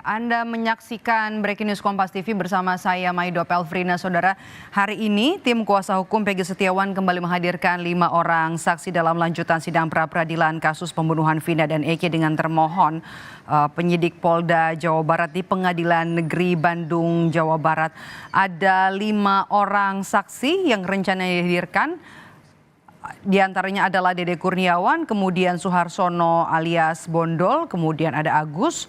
Anda menyaksikan Breaking News Kompas TV bersama saya Maido Pelfrina. Saudara, hari ini tim kuasa hukum Peggy Setiawan kembali menghadirkan 5 orang saksi dalam lanjutan sidang pra-peradilan kasus pembunuhan Vina dan Eki dengan termohon penyidik Polda Jawa Barat di Pengadilan Negeri Bandung, Jawa Barat. Ada 5 orang saksi yang rencananya dihadirkan. Di antaranya adalah Dede Kurniawan, kemudian Suharsono alias Bondol, kemudian ada Agus,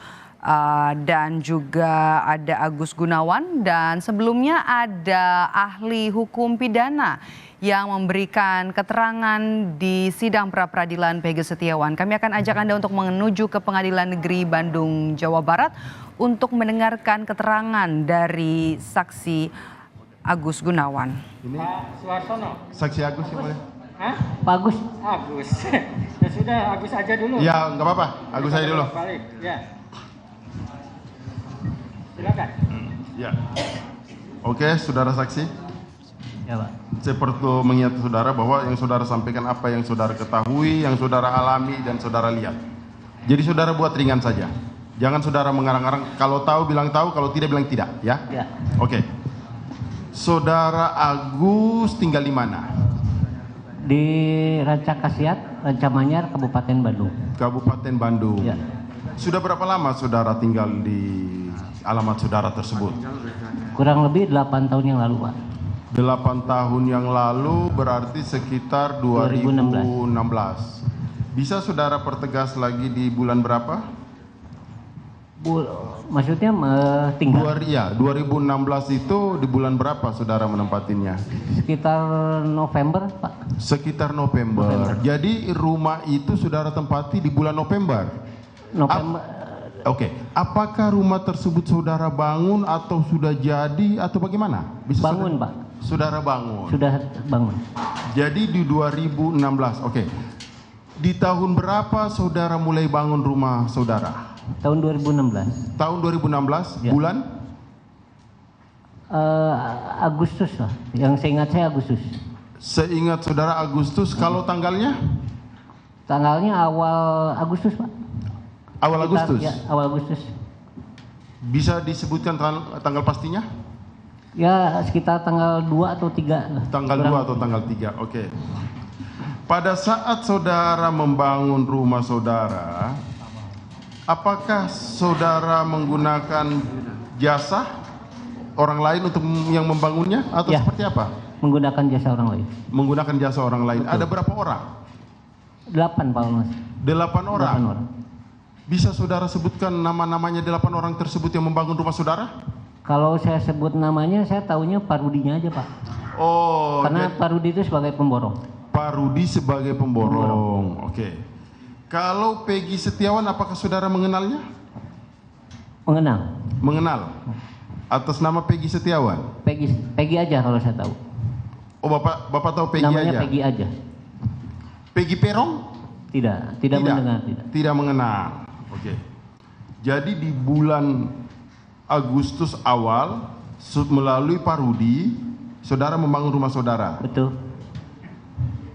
dan juga ada Agus Gunawan, dan sebelumnya ada ahli hukum pidana yang memberikan keterangan di sidang pra-peradilan Peggy Setiawan. Kami akan ajak Anda untuk menuju ke Pengadilan Negeri Bandung, Jawa Barat untuk mendengarkan keterangan dari saksi Agus Gunawan. Ini Suharsono. saksi Agus yang boleh? Hah? Pak Agus. Agus. Ya sudah, Agus aja dulu. Ya, nggak apa-apa. Agus aja dulu. Balik, ya. Silakan. Ya. Oke, saudara saksi. Ya, Pak. Saya perlu mengingat saudara bahwa yang saudara sampaikan apa yang saudara ketahui, yang saudara alami dan saudara lihat. Jadi saudara buat ringan saja. Jangan saudara mengarang-arang. Kalau tahu bilang tahu, kalau tidak bilang tidak, ya? Ya. Oke. Saudara Agus tinggal di mana? Di Rancakasiat, Rancamanyar, Kabupaten Bandung. Kabupaten Bandung. Ya. Sudah berapa lama saudara tinggal di alamat saudara tersebut? Kurang lebih 8 tahun yang lalu, Pak. 8 tahun yang lalu berarti sekitar 2016. Bisa saudara pertegas lagi di bulan berapa? Maksudnya tinggal 2016 itu di bulan berapa saudara menempatinya? sekitar November, Pak. Sekitar November. Jadi rumah itu saudara tempati di bulan November. November. Oke. Apakah rumah tersebut saudara bangun atau sudah jadi atau bagaimana? Bisa Bangun, Pak. Saudara bangun. Sudah bangun. Jadi di 2016. Oke. Di tahun berapa saudara mulai bangun rumah saudara? Tahun 2016. Tahun 2016, Ya. bulan? Agustus lah. Yang seingat saya Agustus. Seingat saudara Agustus, kalau tanggalnya? Tanggalnya awal Agustus, Pak. Awal Sekitar, Agustus? Ya, awal Agustus. Bisa disebutkan tanggal pastinya? Ya, sekitar tanggal 2 atau 3 lah. Tanggal 2 atau tanggal 3, oke. Pada saat saudara membangun rumah saudara, apakah saudara menggunakan jasa orang lain untuk yang membangunnya atau Ya. seperti apa? Menggunakan jasa orang lain. Menggunakan jasa orang lain. Betul. Ada berapa orang? 8, Pak Mas. 8 orang. 8 orang. Bisa saudara sebutkan nama-namanya 8 orang tersebut yang membangun rumah saudara? Kalau saya sebut namanya, saya taunya Pak Rudinya aja, Pak. Oh, Karena jadi Pak Rudi itu sebagai pemborong. Pak Rudi sebagai pemborong. Oke. Kalau Peggy Setiawan, apakah saudara mengenalnya? Mengenal. Mengenal. Atas nama Peggy Setiawan. Peggy aja kalau saya tahu. Oh, Bapak tahu Peggy Namanya aja? Peggy aja. Peggy Perong? Tidak mendengar, tidak. Tidak mengenal. Oke. Jadi di bulan Agustus awal melalui Pak Rudi, saudara membangun rumah saudara. Betul.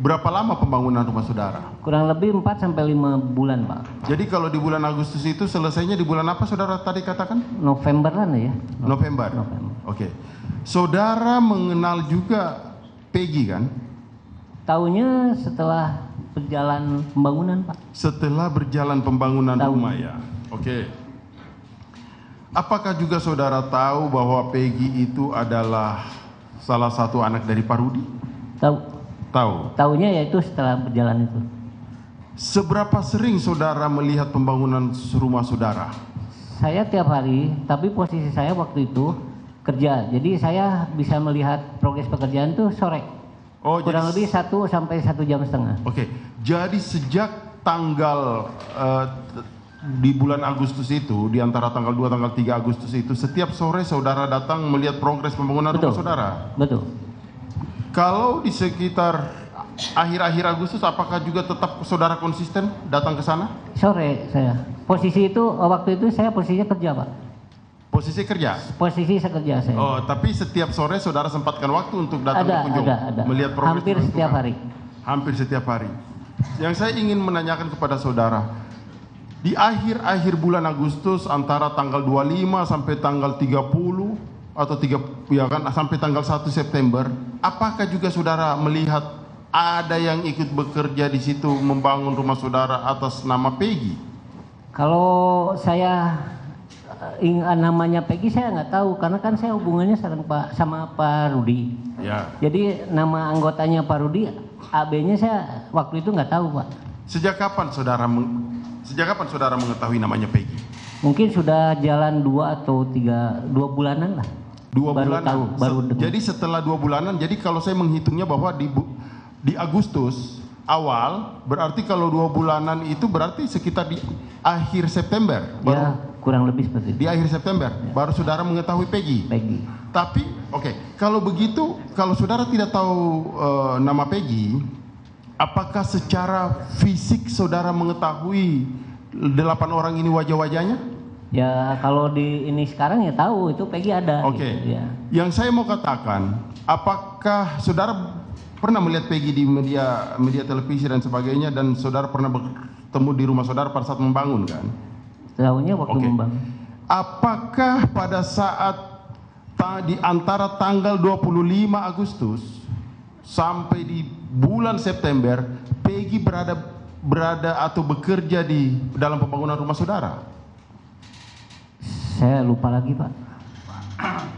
Berapa lama pembangunan rumah saudara? Kurang lebih 4 sampai 5 bulan, Pak. Jadi kalau di bulan Agustus itu selesainya di bulan apa saudara tadi katakan? Novemberan ya. November. Oke. Saudara mengenal juga Peggy kan? Taunya setelah berjalan pembangunan, Pak. Setelah berjalan pembangunan Tahu. rumah ya. Oke. Apakah juga saudara tahu bahwa Peggy itu adalah salah satu anak dari Pak Rudi? Tahu. Taunya yaitu setelah berjalan itu. Seberapa sering saudara melihat pembangunan rumah saudara? Saya tiap hari, tapi posisi saya waktu itu kerja. Jadi saya bisa melihat progres pekerjaan itu sore. Oh, Kurang lebih 1 sampai 1,5 jam. Oke. Jadi sejak tanggal di bulan Agustus itu, di antara tanggal 2 tanggal 3 Agustus itu, setiap sore saudara datang melihat progres pembangunan rumah saudara? Betul. Kalau di sekitar akhir-akhir Agustus, apakah juga tetap saudara konsisten datang ke sana? Sore saya. Posisi itu, waktu itu saya posisinya kerja, Pak. Posisi kerja? Posisi sekerja saya. Oh, tapi setiap sore saudara sempatkan waktu untuk datang berkunjung? Ada. Melihat progres Hampir yang setiap dilakukan? hari. Hampir setiap hari. Yang saya ingin menanyakan kepada saudara, di akhir-akhir bulan Agustus antara tanggal 25 sampai tanggal 30 atau sampai tanggal 1 September, apakah juga saudara melihat ada yang ikut bekerja di situ membangun rumah saudara atas nama Peggy? Kalau saya namanya Peggy saya nggak tahu karena kan saya hubungannya sama Pak Rudi. Ya. Jadi nama anggotanya Pak Rudi, AB-nya saya waktu itu nggak tahu, Pak. Sejak kapan saudara mengetahui namanya Peggy? Mungkin sudah jalan 2 bulanan lah. 2 baru bulanan. Tahu, baru dengar. Jadi setelah 2 bulanan, jadi kalau saya menghitungnya bahwa di Agustus awal, berarti kalau 2 bulanan itu berarti sekitar di akhir September. Ya, kurang lebih seperti itu. Di akhir September, baru saudara mengetahui Peggy. Peggy. Tapi, oke, kalau begitu, kalau saudara tidak tahu nama Peggy, apakah secara fisik saudara mengetahui 8 orang ini wajah-wajahnya? Ya kalau di ini sekarang ya tahu itu Peggy ada. Oke. Gitu, ya. Yang saya mau katakan, apakah saudara pernah melihat Peggy di media televisi dan sebagainya, dan saudara pernah bertemu di rumah saudara pada saat membangun kan? Tahunya waktu Oke. membangun. Apakah pada saat di antara tanggal 25 Agustus sampai di bulan September, Peggy berada atau bekerja di dalam pembangunan rumah saudara? Saya lupa lagi, Pak.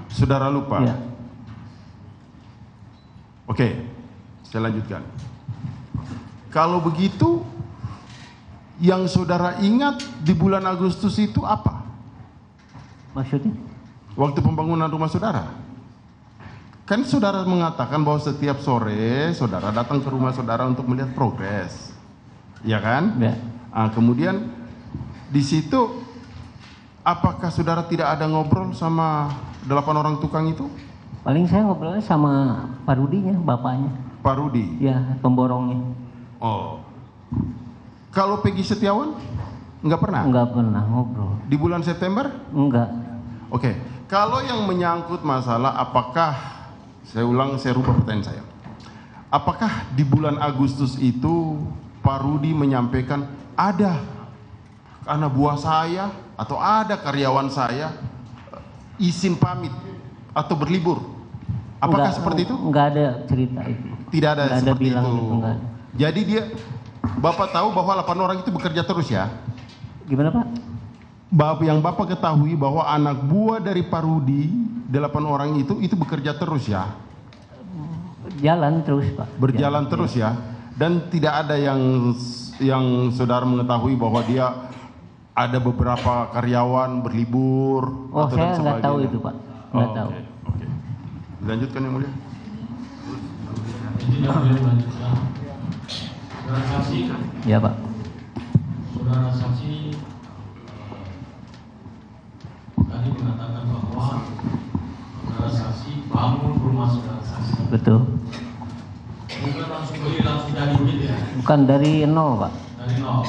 Saudara lupa? Ya. Oke, saya lanjutkan. Kalau begitu, yang saudara ingat di bulan Agustus itu apa? Maksudnya? Waktu pembangunan rumah saudara. Kan saudara mengatakan bahwa setiap sore saudara datang ke rumah saudara untuk melihat progres. Ya kan? Ya. Nah, kemudian di situ apakah saudara tidak ada ngobrol sama 8 orang tukang itu? Paling saya ngobrolnya sama Pak Rudinya, bapaknya. Pak Rudi? Ya, pemborongnya. Oh. Kalau Peggy Setiawan? Enggak pernah? Enggak pernah ngobrol. Di bulan September? Enggak. Oke. Kalau yang menyangkut masalah apakah, saya rubah pertanyaan saya. Apakah di bulan Agustus itu Pak Rudi menyampaikan ada anak buah saya atau ada karyawan saya izin pamit atau berlibur? Apakah seperti itu? Enggak ada cerita itu. Tidak ada Enggak ada seperti bilang itu. itu, enggak ada. Jadi Bapak tahu bahwa 8 orang itu bekerja terus ya? Gimana, Pak? Yang Bapak ketahui bahwa anak buah dari Pak Rudi, 8 orang itu bekerja terus ya? Jalan terus, Pak. Berjalan terus ya? Dan tidak ada yang saudara mengetahui bahwa dia ada beberapa karyawan berlibur Oh, atau dan saya nggak sebagainya? tahu itu, Pak. Nggak tahu. Oke. Dilanjutkan yang mulia. Izin yang boleh melanjutkan. Saudara saksi, Ya, Pak. saudara saksi tadi mengatakan bahwa saudara saksi bangun rumah saudara saksi. Betul. Bukan langsung beli langsung dari duit ya, Bukan dari nol, Pak. dari nol.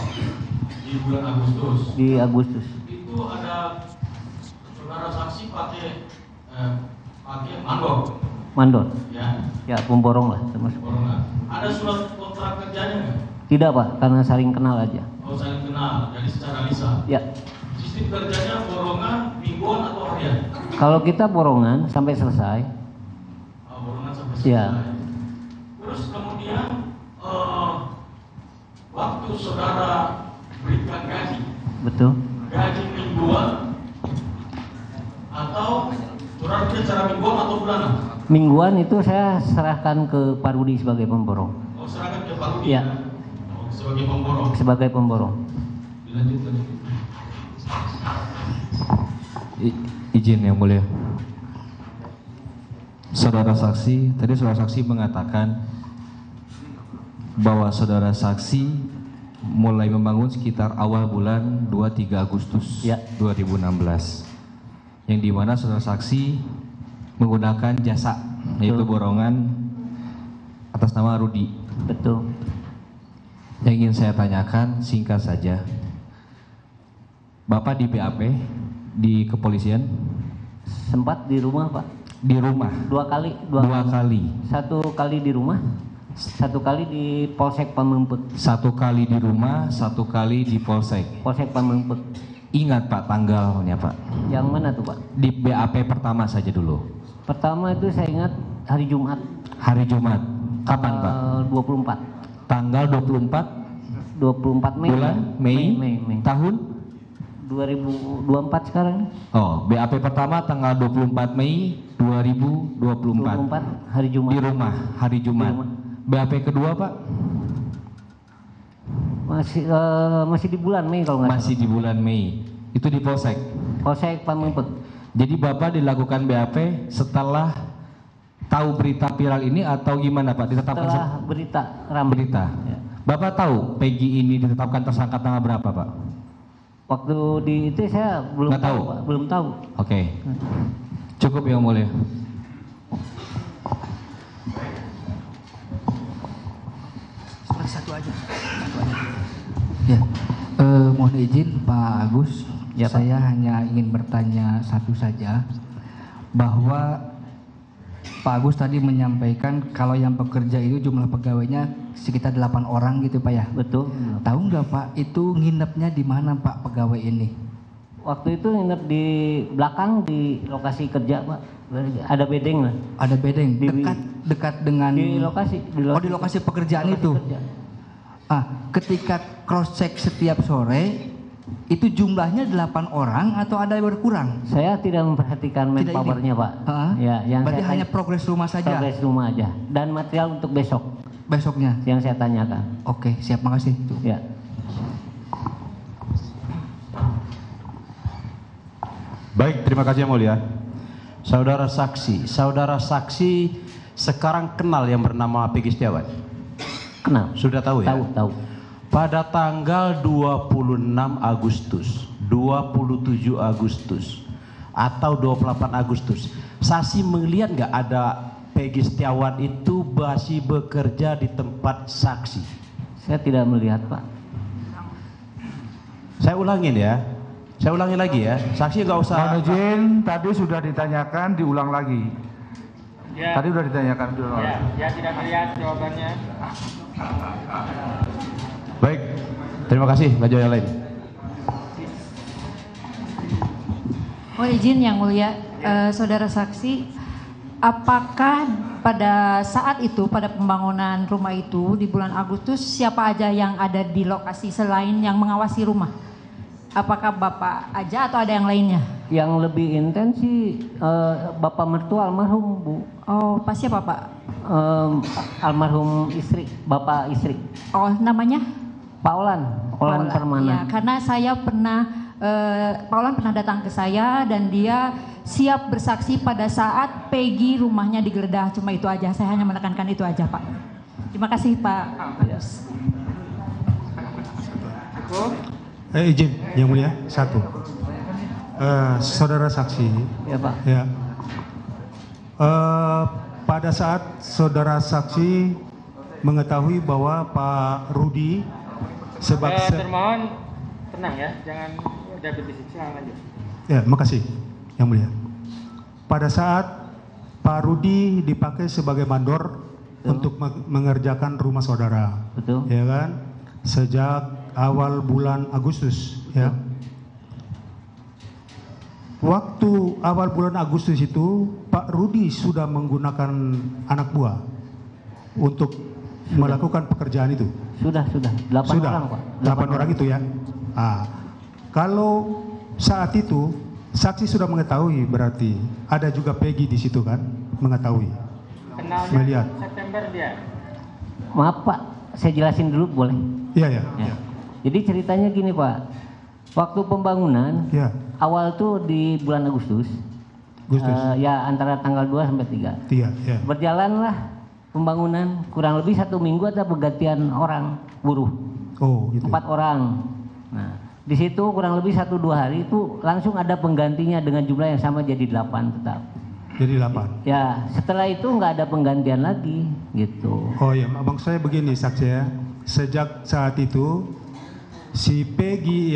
Di bulan Agustus. Di Agustus. Itu ada saudara saksi pakai mandor, Mandor. ya, Ya, pemborong lah termasuk. borongan. Ada surat kontrak kerjanya nggak? Tidak, Pak, karena saling kenal aja. Oh, saling kenal, jadi secara lisan. Ya. Sistem kerjanya borongan, mingguan atau harian? Kalau kita borongan sampai selesai, Oh, borongan sampai selesai. ya. Terus kemudian waktu saudara berikan gaji mingguan atau saudara berikan secara mingguan atau bulanan? Mingguan itu saya serahkan ke Pak Rudi sebagai pemborong. Oh, serahkan ke Pak Rudi Ya. Oh, sebagai pemborong. Sebagai pemborong. Dilanjutkan. Izin yang mulia. Saudara saksi, tadi saudara saksi mengatakan bahwa saudara saksi mulai membangun sekitar awal bulan 23 Agustus Ya. 2016. Yang dimana saudara saksi menggunakan jasa, yaitu borongan atas nama Rudi. Betul. Yang ingin saya tanyakan singkat saja. Bapak di PAP di kepolisian? Sempat di rumah, Pak. Di rumah? Dua kali. Dua kali. Satu kali di rumah, 1 kali di Polsek Pamengpek. 1 kali di rumah, 1 kali di Polsek. Polsek Pamengpek. Ingat Pak tanggalnya Pak. Yang mana tuh Pak? Di BAP pertama saja dulu. Pertama itu saya ingat hari Jumat. Hari Jumat. Kapan Pak? 24. Tanggal 24 Mei. bulan Mei. Tahun 2024 sekarang. Oh, BAP pertama tanggal 24 Mei 2024. 24 hari Jumat. Di rumah, hari Jumat. Di rumah. BAP kedua Pak? Masih di bulan Mei kalau nggak Masih di bulan Mei. Itu di Polsek. salah. Polsek Pamengpek. Jadi Bapak dilakukan BAP setelah tahu berita viral ini atau gimana Pak? Ditetapkan Setelah berita ramai. berita. Ya. Bapak tahu Peggy ini ditetapkan tersangka tanggal berapa Pak? Waktu di itu saya belum Nggak tahu? Pak. Belum tahu. Oke. Cukup Yang Mulia. Ya, mohon izin Pak Agus, Ya, Pak. saya hanya ingin bertanya satu saja, bahwa Pak Agus tadi menyampaikan kalau yang bekerja itu jumlah pegawainya sekitar 8 orang gitu Pak ya. Betul. Tahu nggak Pak itu nginepnya di mana Pak pegawai ini? Waktu itu nginep di belakang di lokasi kerja Pak. Ada bedeng lah. Ada bedeng Di- dekat dengan Di lokasi. Oh di lokasi pekerjaan lokasi itu. kerja. Ketika cross check setiap sore itu jumlahnya 8 orang atau ada yang berkurang? Saya tidak memperhatikan Tidak ini? manpowernya Pak. Heeh. Ya, yang Berarti saya hanya progres rumah saja progres rumah aja dan material untuk besok besoknya. yang saya tanyakan. Oke, siap, makasih. Ya. Baik, terima kasih Yang Mulia. Saudara saksi sekarang kenal yang bernama Peggy Setiawan? Kenal? Sudah tahu ya? Tahu. Pada tanggal 26 Agustus, 27 Agustus, atau 28 Agustus, saksi melihat nggak ada Peggy Setiawan itu masih bekerja di tempat saksi? Saya tidak melihat Pak. Saya ulangin ya. Saya ulangi lagi ya. Saksi nggak usah. Mohon izin, tadi sudah ditanyakan, diulang lagi. Ya, Tadi sudah ditanyakan, diulang ya, lagi. ya tidak melihat jawabannya. Baik, terima kasih. Lanjut yang lain. Mohon izin Yang Mulia, saudara saksi, apakah pada saat itu, pada pembangunan rumah itu di bulan Agustus, siapa aja yang ada di lokasi selain yang mengawasi rumah? Apakah Bapak aja atau ada yang lainnya? Yang lebih intens sih Bapak mertua almarhum Bu. Oh, pas siapa Pak? Almarhum istri, Bapak istri. Oh, namanya? Pak Olan Permana. Ya, karena saya pernah, Pak Olan pernah datang ke saya dan dia siap bersaksi pada saat Peggy rumahnya digeledah. Cuma itu aja, saya hanya menekankan itu aja Pak. Terima kasih Pak Agus. Izin, Yang Mulia, satu. Saudara saksi, Ya Pak. ya. Pada saat saudara saksi mengetahui bahwa Pak Rudi Termohon tenang ya, jangan udah berdisik, silakan lanjut. Ya, makasih, Yang Mulia. Pada saat Pak Rudi dipakai sebagai mandor untuk mengerjakan rumah saudara, Betul. ya kan? Sejak awal bulan Agustus, ya. Waktu awal bulan Agustus itu Pak Rudi sudah menggunakan anak buah untuk melakukan pekerjaan itu. Sudah. 8 orang Pak. 8 orang itu ya. Kalau saat itu saksi sudah mengetahui, berarti ada juga Peggy di situ kan, mengetahui. Kenalnya Melihat. September dia. Maaf Pak, saya jelasin dulu boleh? Iya ya. Ya. Jadi ceritanya gini Pak, waktu pembangunan Ya. awal tuh di bulan Agustus, ya antara tanggal 2 sampai 3. Iya, ya. Berjalanlah pembangunan kurang lebih 1 minggu ada pergantian orang buruh, Oh, gitu. 4 orang. Nah, di situ kurang lebih 1-2 hari itu langsung ada penggantinya dengan jumlah yang sama jadi 8 tetap. Jadi 8. Ya setelah itu nggak ada penggantian lagi gitu. Oh ya, abang saya begini saksi ya. Sejak saat itu si Peggy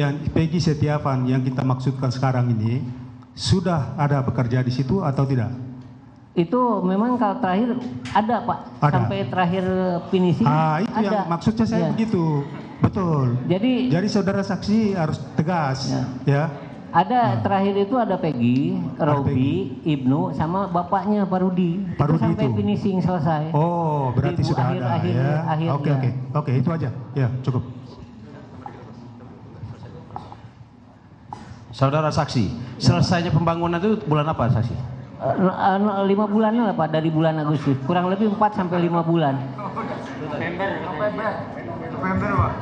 Setiawan yang kita maksudkan sekarang ini sudah ada bekerja di situ atau tidak? Itu memang kalau terakhir ada Pak, Ada. sampai terakhir finishing Itu ada. yang maksudnya saya Iya. begitu. Betul. Jadi saudara saksi harus tegas, ya. ada terakhir itu ada Peggy, Robi, Ibnu, sama bapaknya Pak Rudi. Pak Itu Rudi sampai itu. finishing selesai. Oh, berarti Di sudah ada ya. akhirnya. Oke, itu aja. Ya, cukup. Saudara saksi, selesainya pembangunan itu bulan apa saksi? 5 bulan lah Pak, dari bulan Agustus. Kurang lebih 4 sampai 5 bulan. November Pak.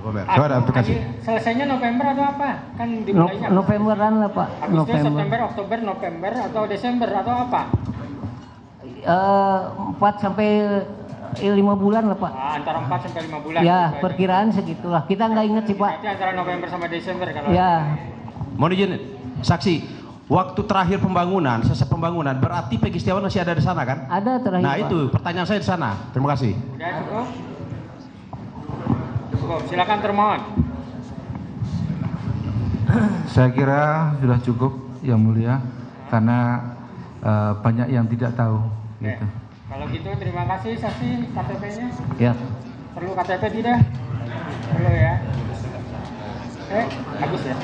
Coba aplikasi. Selesainya November atau apa? Kan dimulainya Novemberan lah Pak. Agustus, November. September, Oktober, November atau Desember atau apa? 4 sampai 5 bulan lah Pak. Antara 4 sampai 5 bulan. Ya, gitu aja. perkiraan segitulah. Kita nggak ingat sih Pak. Berarti antara November sama Desember kalau. Ya, Mohon izin, saksi, waktu terakhir pembangunan, selesai pembangunan, berarti Peggy Setiawan masih ada di sana kan? ada terakhir Nah Pak. itu pertanyaan saya di sana. Terima kasih. Udah cukup? Cukup, silakan termohon. Saya kira sudah cukup Yang Mulia karena banyak yang tidak tahu. Oke. Gitu. Kalau gitu terima kasih saksi KTP-nya. Ya. Perlu KTP tidak? Perlu ya. Bagus ya.